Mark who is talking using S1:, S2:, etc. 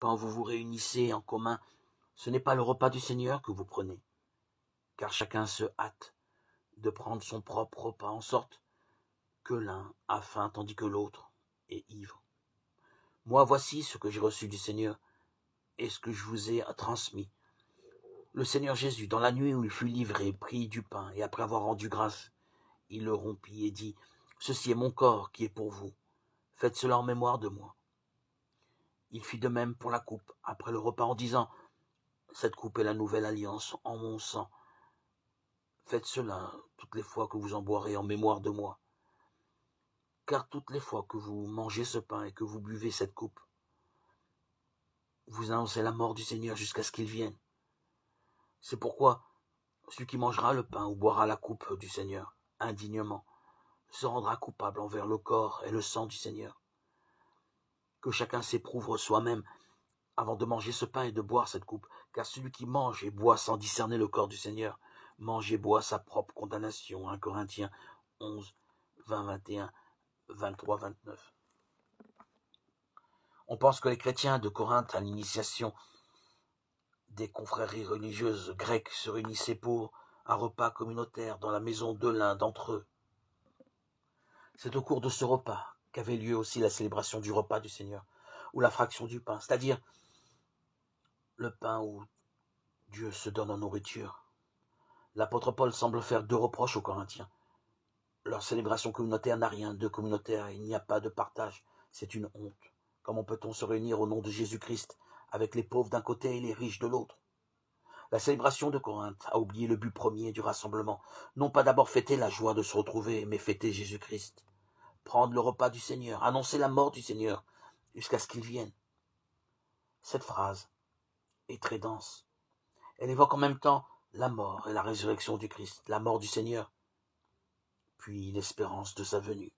S1: quand vous vous réunissez en commun, ce n'est pas le repas du Seigneur que vous prenez, car chacun se hâte de prendre son propre repas, en sorte que l'un a faim tandis que l'autre est ivre. Moi, voici ce que j'ai reçu du Seigneur et ce que je vous ai transmis. Le Seigneur Jésus, dans la nuit où il fut livré, prit du pain, et après avoir rendu grâce, il le rompit et dit, « Ceci est mon corps qui est pour vous. Faites cela en mémoire de moi. » Il fit de même pour la coupe, après le repas, en disant, « Cette coupe est la nouvelle alliance en mon sang. Faites cela toutes les fois que vous en boirez en mémoire de moi. Car toutes les fois que vous mangez ce pain et que vous buvez cette coupe, vous annoncez la mort du Seigneur jusqu'à ce qu'il vienne. C'est pourquoi celui qui mangera le pain ou boira la coupe du Seigneur indignement se rendra coupable envers le corps et le sang du Seigneur. Que chacun s'éprouve soi-même avant de manger ce pain et de boire cette coupe, car celui qui mange et boit sans discerner le corps du Seigneur, mange et boit sa propre condamnation. 1 Corinthiens 11, 20, 21, 23, 29. On pense que les chrétiens de Corinthe, à l'initiation des confréries religieuses grecques, se réunissaient pour un repas communautaire dans la maison de l'un d'entre eux. C'est au cours de ce repas qu'avait lieu aussi la célébration du repas du Seigneur, ou la fraction du pain, c'est-à-dire le pain où Dieu se donne en nourriture. L'apôtre Paul semble faire deux reproches aux Corinthiens. Leur célébration communautaire n'a rien de communautaire, il n'y a pas de partage, c'est une honte. Comment peut-on se réunir au nom de Jésus-Christ avec les pauvres d'un côté et les riches de l'autre? La célébration de Corinthe a oublié le but premier du rassemblement, non pas d'abord fêter la joie de se retrouver, mais fêter Jésus-Christ. Prendre le repas du Seigneur, annoncer la mort du Seigneur, jusqu'à ce qu'il vienne. Cette phrase est très dense. Elle évoque en même temps la mort et la résurrection du Christ, la mort du Seigneur, puis l'espérance de sa venue.